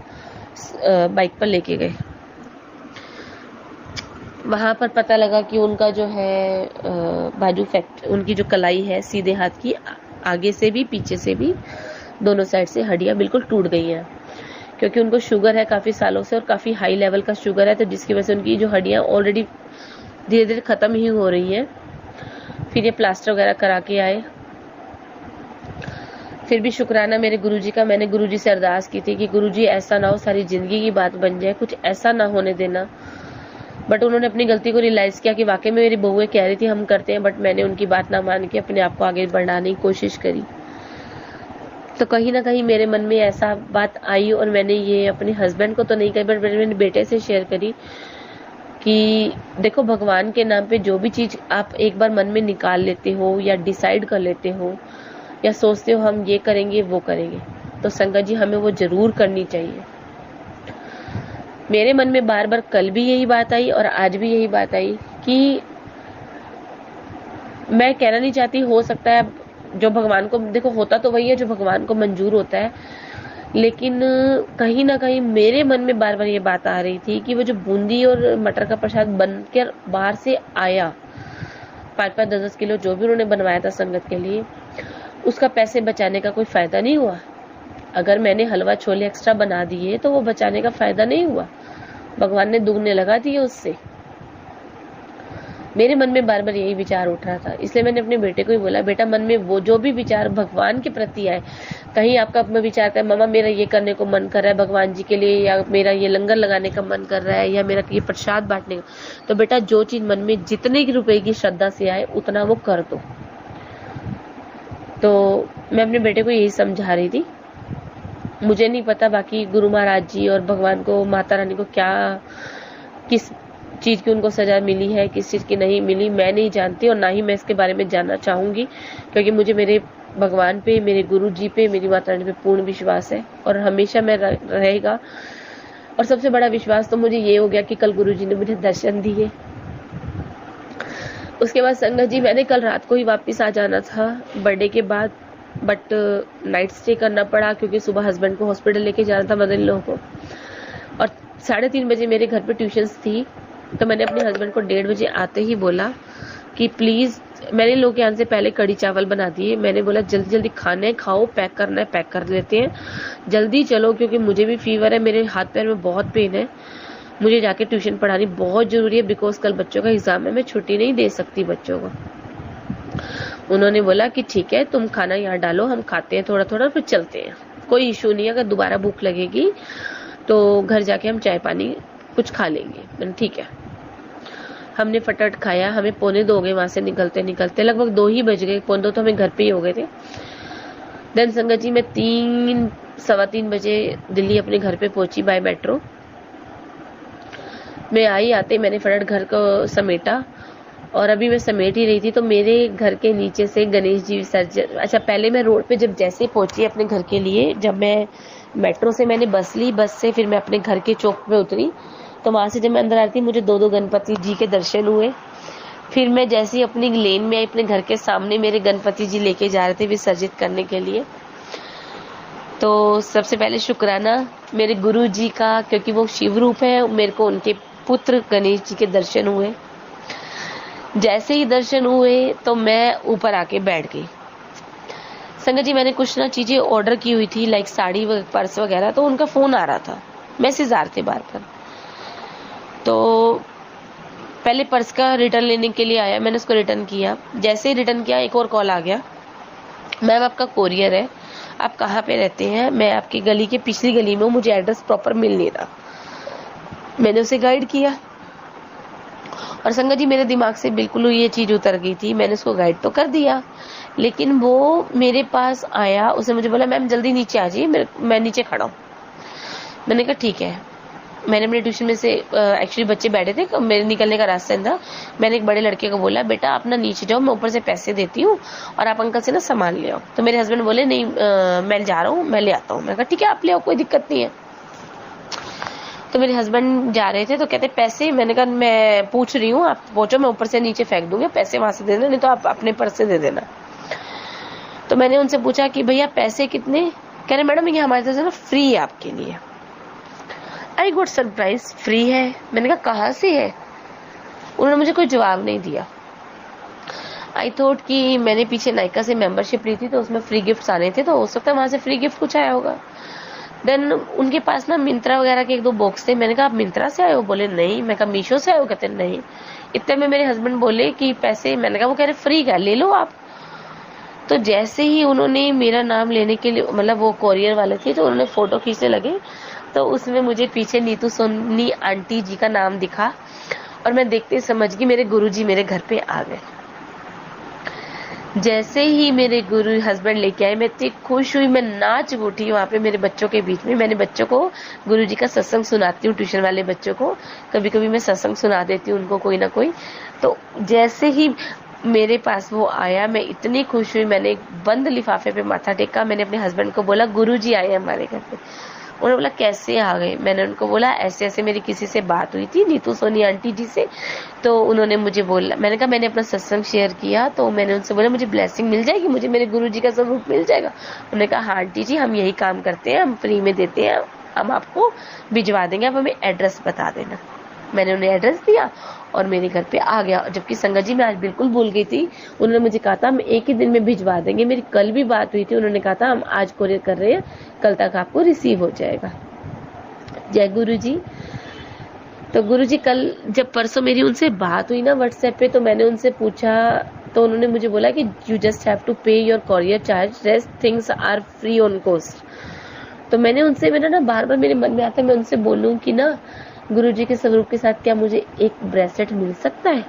बाइक पर लेके गए। वहां पर पता लगा कि उनका जो है बाजू उनकी जो कलाई है सीधे हाथ की, आगे से भी पीछे से भी दोनों साइड से हड्डियां बिल्कुल टूट गई हैं, क्योंकि उनको शुगर है काफी सालों से और काफी हाई लेवल का शुगर है, तो जिसकी वजह से उनकी जो हड्डियां ऑलरेडी धीरे धीरे खत्म ही हो रही हैं। फिर ये प्लास्टर वगैरह करा के आए। फिर भी शुक्राना मेरे गुरुजी का, मैंने गुरुजी से अरदास की थी कि गुरुजी ऐसा ना हो, सारी जिंदगी की बात बन जाए, कुछ ऐसा ना होने देना। बट उन्होंने अपनी गलती को रियलाइज किया कि वाकई में मेरी बहुएं कह रही थी हम करते हैं, बट मैंने उनकी बात ना मान के अपने आप को आगे बढ़ाने की कोशिश करी। तो कहीं ना कहीं मेरे मन में ऐसा बात आई, और मैंने ये अपने हस्बैंड को तो नहीं कही, बट मैंने बेटे से शेयर करी कि देखो भगवान के नाम पे जो भी चीज आप एक बार मन में निकाल लेते हो या डिसाइड कर लेते हो या सोचते हो हम ये करेंगे वो करेंगे, तो संगत जी हमें वो जरूर करनी चाहिए। मेरे मन में बार बार कल भी यही बात आई और आज भी यही बात आई कि मैं कहना नहीं चाहती, हो सकता है जो भगवान को, देखो होता तो वही है जो भगवान को मंजूर होता है, लेकिन कहीं ना कहीं मेरे मन में बार बार ये बात आ रही थी कि वो जो बूंदी और मटर का प्रसाद बनकर बाहर से आया, 5-5 10-10 किलो जो भी उन्होंने बनवाया था संगत के लिए, उसका पैसे बचाने का कोई फायदा नहीं हुआ। अगर मैंने हलवा छोले एक्स्ट्रा बना दिए तो वो बचाने का फायदा नहीं हुआ, भगवान ने दुगने लगा दिए उससे। मेरे मन में बार बार यही विचार उठ रहा था, इसलिए मैंने अपने बेटे को ही बोला, बेटा मन में वो जो भी विचार भगवान के प्रति आए, कहीं आपका विचार है मामा मेरा ये करने को मन कर रहा है भगवान जी के लिए, या मेरा ये लंगर लगाने का मन कर रहा है, या मेरा ये प्रसाद बांटने का, तो बेटा जो चीज मन में जितने रुपए की श्रद्धा से आए उतना वो कर दो। तो मैं अपने बेटे को यही समझा रही थी। मुझे नहीं पता बाकी गुरु महाराज जी और भगवान को, माता रानी को क्या, किस चीज की उनको सजा मिली है, किस चीज की नहीं मिली, मैं नहीं जानती और ना ही मैं इसके बारे में जानना चाहूंगी, क्योंकि मुझे मेरे भगवान पे, मेरे गुरु जी पे, मेरी माता रानी पे पूर्ण विश्वास है और हमेशा मैं रहेगा। और सबसे बड़ा विश्वास तो मुझे ये हो गया कि कल गुरु जी ने मुझे दर्शन दिए। उसके बाद संगत जी, मैंने कल रात को ही वापस आ जाना था बर्थडे के बाद, बट नाइट स्टे करना पड़ा क्योंकि सुबह हस्बैंड को हॉस्पिटल लेके जाना था, मदर इन लॉ को, और 3:30 बजे मेरे घर पे ट्यूशन्स थी। तो मैंने अपने हस्बैंड को 1:30 बजे आते ही बोला कि प्लीज, मैंने लोग के आने से पहले कड़ी चावल बना दिए, मैंने बोला जल्दी जल्दी खाने खाओ, पैक करना है पैक कर लेते हैं, जल्दी चलो क्योंकि मुझे भी फीवर है, मेरे हाथ पैर में बहुत पेन है, मुझे जाके ट्यूशन पढ़ानी बहुत जरूरी है, बिकॉज कल बच्चों का एग्जाम है, मैं छुट्टी नहीं दे सकती बच्चों को। उन्होंने बोला कि ठीक है तुम खाना यहाँ डालो, हम खाते हैं थोड़ा थोड़ा फिर चलते हैं, कोई इशू नहीं है, अगर दोबारा भूख लगेगी तो घर जाके हम चाय पानी कुछ खा लेंगे। मैंने ठीक है। हमने फटाफट खाया, हमें 1:45 हो गए वहां से निकलते निकलते, लगभग 2 ही बज गए, 1:45 तो हमें घर पे ही हो गए थे। देन संगत जी मैं 3-3:15 बजे दिल्ली अपने घर पे पहुंची बाय मेट्रो। मैं आई, आते मैंने फटाफट घर को समेटा और अभी मैं समेट ही रही थी तो मेरे घर के नीचे से गणेश जी विसर्जन, अच्छा पहले मैं रोड पे जब जैसे पहुंची अपने घर के लिए, जब मैं मेट्रो से मैंने बस ली, बस से फिर मैं अपने घर के चौक पे उतरी, तो वहां से जब मैं अंदर आ रही थी मुझे 2 गणपति जी के दर्शन हुए। फिर मैं जैसे ही अपनी लेन में आई, अपने घर के सामने मेरे गणपति जी लेके जा रहे थे विसर्जित करने के लिए। तो सबसे पहले शुक्राना मेरे गुरु जी का, क्योंकि वो शिव रूप है, मेरे को उनके पुत्र गणेश जी के दर्शन हुए। जैसे ही दर्शन हुए तो मैं ऊपर आके बैठ गई। संगत जी मैंने कुछ ना चीजें ऑर्डर की हुई थी, लाइक साड़ी पर्स वगैरह, तो उनका फोन आ रहा था, मैसेज आ रहे थे बार बार। तो पहले पर्स का रिटर्न लेने के लिए आया, मैंने उसको रिटर्न किया, जैसे ही रिटर्न किया एक और कॉल आ गया, मैम आपका कोरियर है, आप कहाँ पे रहते हैं, मैं आपकी गली के पिछली गली में हूँ, मुझे एड्रेस प्रॉपर मिल नहीं रहा। मैंने उसे गाइड किया और संगत जी मेरे दिमाग से बिल्कुल ये चीज उतर गई थी, मैंने उसको गाइड तो कर दिया, लेकिन वो मेरे पास आया, उसने मुझे बोला मैम जल्दी नीचे आ जाइए, मैं नीचे खड़ा हूँ। मैंने कहा ठीक है। मैंने अपने ट्यूशन में से एक्चुअली बच्चे बैठे थे, मेरे निकलने का रास्ता था, मैंने एक बड़े लड़के को बोला बेटा आप ना नीचे जाओ, मैं ऊपर से पैसे देती हूँ और आप अंकल से ना सामान ले आओ। तो मेरे हस्बैंड बोले नहीं मैं जा रहा हूँ, मैं ले आता हूँ। मैं कहा ठीक है आप ले आओ, कोई दिक्कत नहीं है। तो मेरे हस्बैंड जा रहे थे तो कहते पैसे, मैंने कहा मैं पूछ रही हूँ, आप पहुंचो, मैं ऊपर से नीचे फेंक दूंगी, पैसे वहां से दे देना, नहीं तो आप अपने पर्स से दे देना। तो मैंने उनसे पूछा कि भैया पैसे कितने, कह रहे मैडम ये हमारी तरफ से ना फ्री है आपके लिए। आई गॉट सरप्राइज, फ्री है? मैंने कहा कहाँ से है? उन्होंने मुझे कोई जवाब नहीं दिया। आई थॉट कि मैंने पीछे नायका से मेंबरशिप ली थी तो उसमें फ्री गिफ्ट्स आने थे, तो हो सकता है वहां से फ्री गिफ्ट कुछ आया होगा। देन उनके पास ना मिंत्रा वगैरह के 1-2 बॉक्स थे, मैंने कहा आप मिंत्रा से आए हो? बोले नहीं। मैं कहा मीशो से आए हो? कहते नहीं। इतने में मेरे हस्बैंड बोले कि पैसे, मैंने कहा वो कह रहे फ्री का ले लो आप। तो जैसे ही उन्होंने मेरा नाम लेने के लिए, मतलब वो कोरियर वाले थे, तो उन्होंने फोटो खींचने लगे, तो उसमें मुझे पीछे नीतू सोनी आंटी जी का नाम दिखा और मैं देखते समझ गई मेरे गुरुजी मेरे घर पे आ गए। जैसे ही मेरे गुरु हस्बैंड लेके आए, मैं इतनी खुश हुई, मैं नाच उठी वहां पे मेरे बच्चों के बीच में। मैंने बच्चों को गुरुजी का सत्संग सुनाती हूँ, ट्यूशन वाले बच्चों को कभी कभी मैं सत्संग सुना देती हूँ उनको कोई ना कोई। तो जैसे ही मेरे पास वो आया, मैं इतनी खुश हुई, मैंने एक बंद लिफाफे पे माथा टेका, मैंने अपने हस्बैंड को बोला गुरुजी आए हमारे घर पे। उन्होंने बोला कैसे आ गए? मैंने उनको बोला ऐसे ऐसे मेरी किसी से बात हुई थी, नीतू सोनी आंटी जी से, तो उन्होंने मुझे बोला, मैंने कहा मैंने अपना सत्संग शेयर किया तो मैंने उनसे बोला मुझे ब्लेसिंग मिल जाएगी, मुझे मेरे गुरुजी का स्वरूप मिल जाएगा? उन्होंने कहा हाँ आंटी जी हम यही काम करते हैं, हम फ्री में देते हैं, हम आपको भिजवा देंगे, आप हमें एड्रेस बता देना। मैंने उन्हें एड्रेस दिया और मेरे घर पे आ गया, जबकि संगत जी मैं आज बिल्कुल भूल गई थी। उन्होंने मुझे कहा था हम एक ही दिन में भिजवा देंगे, मेरी कल भी बात हुई थी, उन्होंने कहा था हम आज कोरियर कर रहे हैं, कल तक आपको रिसीव हो जाएगा। जय गुरु जी। तो गुरु जी कल जब परसों मेरी उनसे बात हुई ना व्हाट्सएप पे, तो मैंने उनसे पूछा तो उन्होंने मुझे बोला कि you just have to pay your courier charge, rest things are free on cost. तो मैंने उनसे, मेरा ना बार बार मेरे मन में आता है मैं उनसे बोलूं कि ना गुरुजी के स्वरूप के साथ क्या मुझे एक ब्रेसलेट मिल सकता है?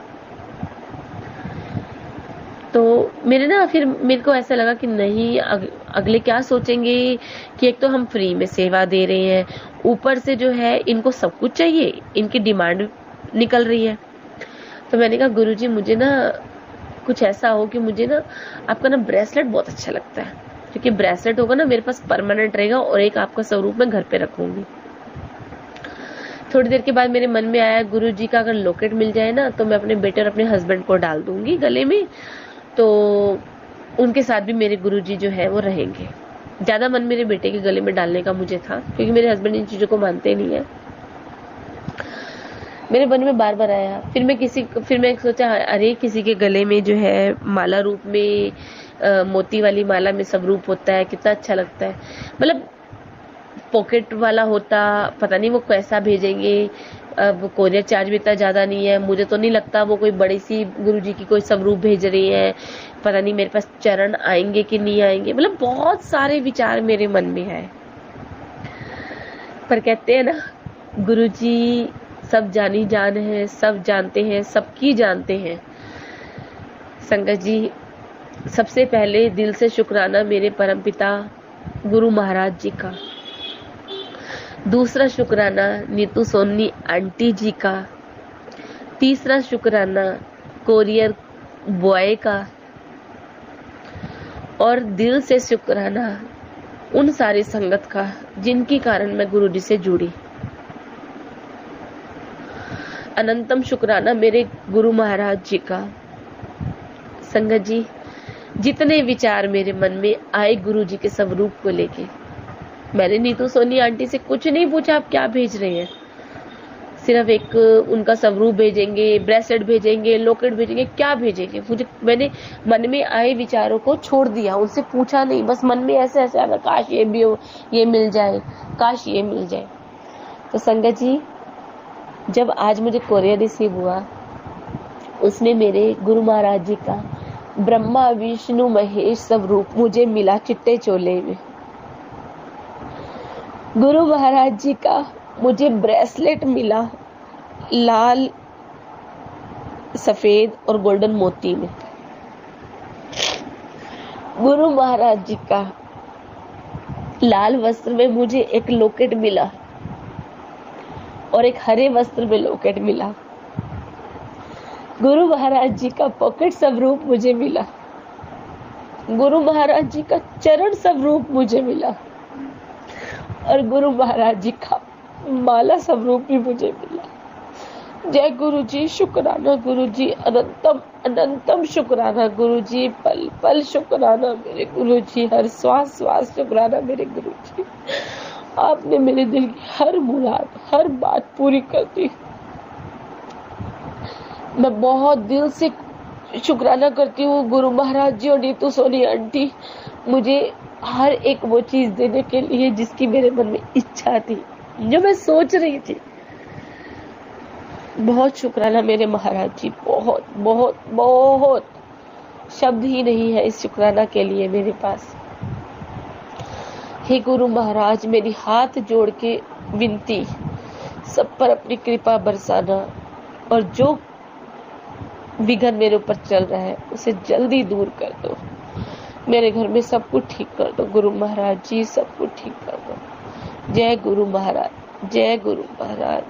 तो मेरे ना फिर मेरे को ऐसा लगा कि नहीं, अगले क्या सोचेंगे कि एक तो हम फ्री में सेवा दे रहे हैं, ऊपर से जो है इनको सब कुछ चाहिए, इनकी डिमांड निकल रही है। तो मैंने कहा गुरुजी मुझे ना कुछ ऐसा हो कि मुझे ना आपका ना ब्रेसलेट बहुत अच्छा लगता है, क्योंकि ब्रेसलेट होगा ना मेरे पास परमानेंट रहेगा और एक आपका स्वरूप मैं घर पे रखूंगी। थोड़ी देर के बाद मेरे मन में आया गुरुजी का अगर लॉकेट मिल जाए ना तो मैं अपने बेटे और अपने हस्बैंड को डाल दूंगी गले में, तो उनके साथ भी मेरे गुरुजी जो है वो रहेंगे। ज्यादा मन मेरे बेटे के गले में डालने का मुझे था, क्योंकि मेरे हस्बैंड इन चीजों को मानते नहीं है। मेरे मन में बार बार आया, फिर मैं सोचा अरे किसी के गले में जो है माला रूप में मोती वाली माला में सब रूप होता है, कितना अच्छा लगता है। मतलब पॉकेट वाला होता, पता नहीं वो कैसा भेजेंगे। अब कोरियर चार्ज भी इतना ज्यादा नहीं है, मुझे तो नहीं लगता वो कोई बड़ी सी गुरुजी की कोई स्वरूप भेज रही है, पता नहीं मेरे पास चरण आएंगे कि नहीं आएंगे। मतलब बहुत सारे विचार मेरे मन में है, पर कहते हैं ना गुरुजी सब जानी जान है, सब जानते हैं, सबकी जानते हैं। संगत जी सबसे पहले दिल से शुक्राना मेरे परमपिता गुरु महाराज जी का, दूसरा शुक्राना नीतू सोनी आंटी जी का, तीसरा शुक्राना कोरियर बॉय का, और दिल से शुक्राना उन सारी संगत का जिनके कारण मैं गुरुजी से जुड़ी। अनंतम शुक्राना मेरे गुरु महाराज जी का। संगत जी जितने विचार मेरे मन में आए गुरुजी के स्वरूप को लेके, मैंने नीतू सोनी आंटी से कुछ नहीं पूछा आप क्या भेज रहे हैं, सिर्फ एक उनका स्वरूप भेजेंगे, ब्रेसलेट भेजेंगे, लॉकेट भेजेंगे, क्या भेजेंगे, मैंने मन में आए विचारों को छोड़ दिया, उनसे पूछा नहीं। बस मन में ऐसे ऐसे आना, काश ये भी हो, ये मिल जाए, काश ये मिल जाए। तो संगत जी जब आज मुझे कोरियर रिसीव हुआ, उसमें मेरे गुरु महाराज जी का ब्रह्मा विष्णु महेश स्वरूप मुझे मिला चिट्टे चोले में। गुरु महाराज जी का मुझे ब्रेसलेट मिला लाल, सफेद और गोल्डन मोती में। गुरु महाराज जी का लाल वस्त्र में मुझे एक लॉकेट मिला और एक हरे वस्त्र में लॉकेट मिला। गुरु महाराज जी का पॉकेट स्वरूप मुझे मिला, गुरु महाराज जी का चरण स्वरूप मुझे मिला, और गुरु महाराज जी का माला स्वरूप भी मुझे मिला। जय गुरु जी, शुक्राना गुरु जी, अनंतम अनंतम शुक्राना गुरु जी, पल पल शुक्राना मेरे गुरु जी, हर श्वास श्वास शुक्राना मेरे गुरु जी। आपने मेरे दिल की हर मुराद, हर बात पूरी कर दी। मैं बहुत दिल से शुक्राना करती हूँ गुरु महाराज जी और नीतू सोनी आंटी, मुझे हर एक वो चीज देने के लिए जिसकी मेरे मन में इच्छा थी, जो मैं सोच रही थी। बहुत शुक्राना मेरे महाराज जी, बहुत बहुत बहुत शब्द ही नहीं है इस शुक्राना के लिए मेरे पास। हे गुरु महाराज, मेरी हाथ जोड़ के विनती, सब पर अपनी कृपा बरसाना, और जो विघन मेरे ऊपर चल रहा है उसे जल्दी दूर कर दो। मेरे घर में सब कुछ ठीक कर दो गुरु महाराज जी, सब कुछ ठीक कर दो। जय गुरु महाराज, जय गुरु महाराज।